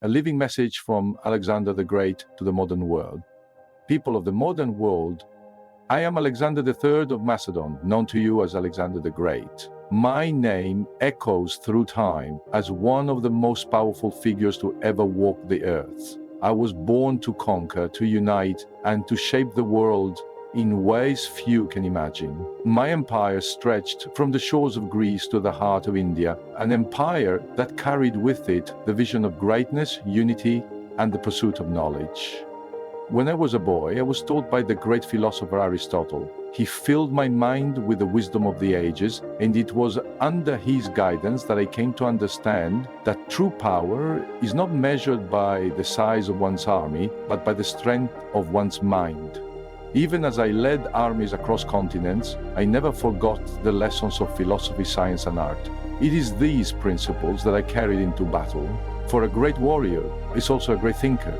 a living message from Alexander the Great to the modern world. People of the modern world, I am Alexander III of Macedon, known to you as Alexander the Great. My name echoes through time as one of the most powerful figures to ever walk the earth. I was born to conquer, to unite, and to shape the world in ways few can imagine. My empire stretched from the shores of Greece to the heart of India, an empire that carried with it the vision of greatness, unity, and the pursuit of knowledge. When I was a boy, I was taught by the great philosopher Aristotle. He filled my mind with the wisdom of the ages, and it was under his guidance that I came to understand that true power is not measured by the size of one's army, but by the strength of one's mind. Even as I led armies across continents, I never forgot the lessons of philosophy, science, and art. It is these principles that I carried into battle. For a great warrior is also a great thinker.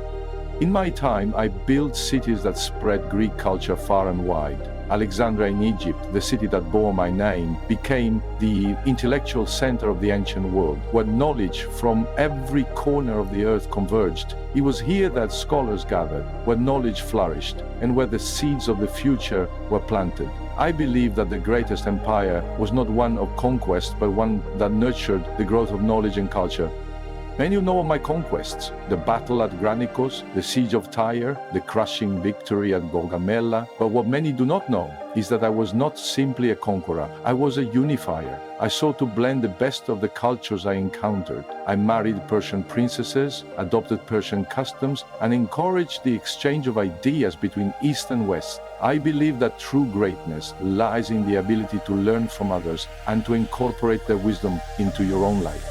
In my time, I built cities that spread Greek culture far and wide. Alexandria in Egypt, the city that bore my name, became the intellectual center of the ancient world, where knowledge from every corner of the earth converged. It was here that scholars gathered, where knowledge flourished, and where the seeds of the future were planted. I believe that the greatest empire was not one of conquest, but one that nurtured the growth of knowledge and culture. Many know of my conquests, the battle at Granicus, the siege of Tyre, the crushing victory at Gaugamela. But what many do not know is that I was not simply a conqueror, I was a unifier. I sought to blend the best of the cultures I encountered. I married Persian princesses, adopted Persian customs, and encouraged the exchange of ideas between East and West. I believe that true greatness lies in the ability to learn from others and to incorporate their wisdom into your own life.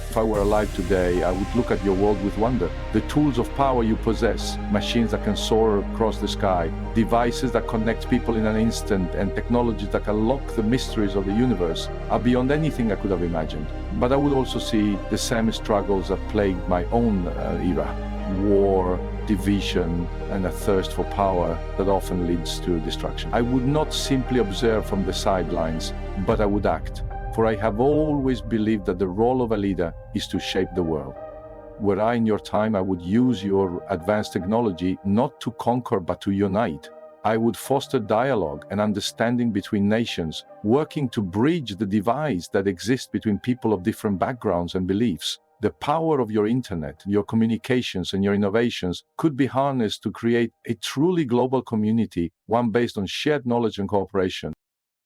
If I were alive today, I would look at your world with wonder. The tools of power you possess, machines that can soar across the sky, devices that connect people in an instant, and technologies that can lock the mysteries of the universe are beyond anything I could have imagined. But I would also see the same struggles that plagued my own era. War, division, and a thirst for power that often leads to destruction. I would not simply observe from the sidelines, but I would act. For I have always believed that the role of a leader is to shape the world. Were I in your time, I would use your advanced technology not to conquer but to unite. I would foster dialogue and understanding between nations, working to bridge the divides that exist between people of different backgrounds and beliefs. The power of your internet, your communications, and your innovations could be harnessed to create a truly global community, one based on shared knowledge and cooperation.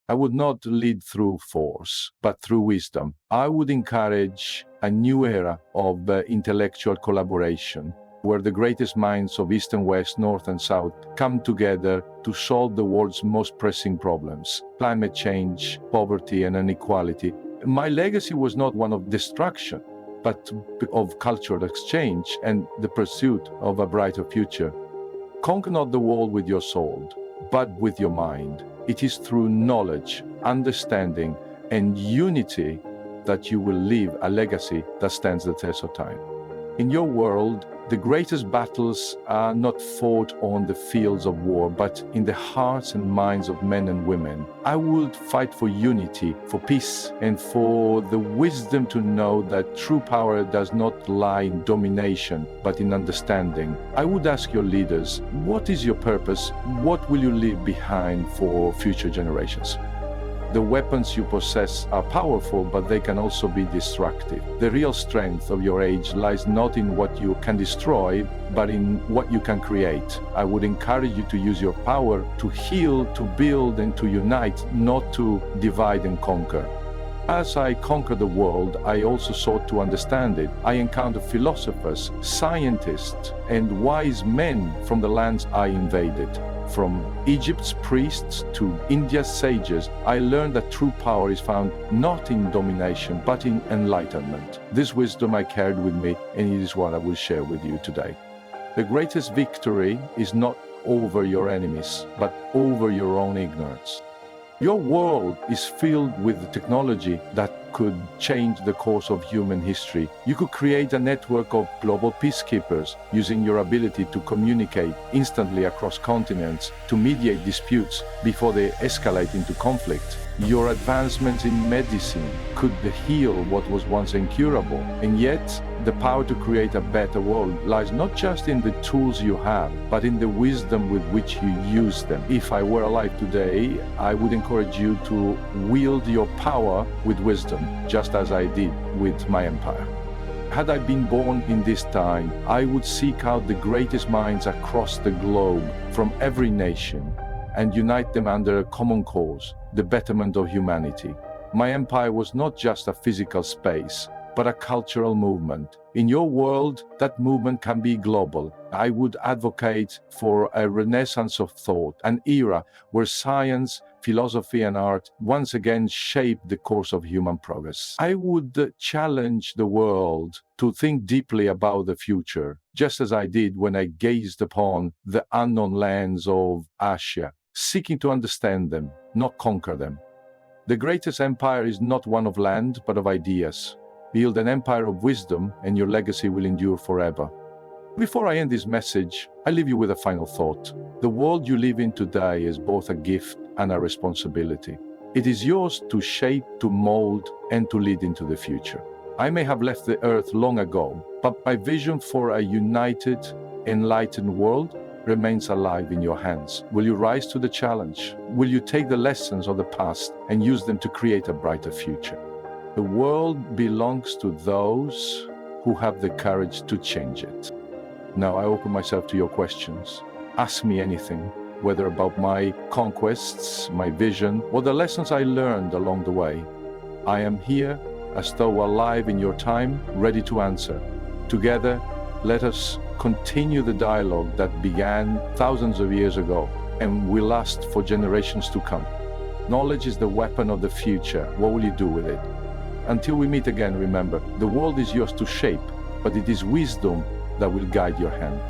I would not lead through force, but through wisdom. I would encourage a new era of intellectual collaboration, where the greatest minds of East and West, North and South come together to solve the world's most pressing problems: climate change, poverty, and inequality. My legacy was not one of destruction, but of cultural exchange and the pursuit of a brighter future. Conquer not the world with your sword, but with your mind. It is through knowledge, understanding, and unity that you will leave a legacy that stands the test of time. In your world, the greatest battles are not fought on the fields of war, but in the hearts and minds of men and women. I would fight for unity, for peace, and for the wisdom to know that true power does not lie in domination, but in understanding. I would ask your leaders, what is your purpose? What will you leave behind for future generations? The weapons you possess are powerful, but they can also be destructive. The real strength of your age lies not in what you can destroy, but in what you can create. I would encourage you to use your power to heal, to build, and to unite, not to divide and conquer. As I conquered the world, I also sought to understand it. I encountered philosophers, scientists, and wise men from the lands I invaded. From Egypt's priests to India's sages, I learned that true power is found not in domination, but in enlightenment. This wisdom I carried with me, and it is what I will share with you today. The greatest victory is not over your enemies, but over your own ignorance. Your world is filled with technology that could change the course of human history. You could create a network of global peacekeepers using your ability to communicate instantly across continents, to mediate disputes before they escalate into conflict. Your advancements in medicine could heal what was once incurable, and yet the power to create a better world lies not just in the tools you have, but in the wisdom with which you use them. If I were alive today, I would encourage you to wield your power with wisdom, just as I did with my empire. Had I been born in this time, I would seek out the greatest minds across the globe from every nation and unite them under a common cause, the betterment of humanity. My empire was not just a physical space, but a cultural movement. In your world, that movement can be global. I would advocate for a renaissance of thought, an era where science, philosophy, and art once again shape the course of human progress. I would challenge the world to think deeply about the future, just as I did when I gazed upon the unknown lands of Asia, seeking to understand them, not conquer them. The greatest empire is not one of land, but of ideas. Build an empire of wisdom, and your legacy will endure forever. Before I end this message, I leave you with a final thought. The world you live in today is both a gift and a responsibility. It is yours to shape, to mold, and to lead into the future. I may have left the earth long ago, but my vision for a united, enlightened world remains alive in your hands. Will you rise to the challenge? Will you take the lessons of the past and use them to create a brighter future? The world belongs to those who have the courage to change it. Now I open myself to your questions. Ask me anything, whether about my conquests, my vision, or the lessons I learned along the way. I am here, as though alive in your time, ready to answer. Together, let us continue the dialogue that began thousands of years ago and will last for generations to come. Knowledge is the weapon of the future. What will you do with it? Until we meet again, remember, the world is yours to shape, but it is wisdom that will guide your hand.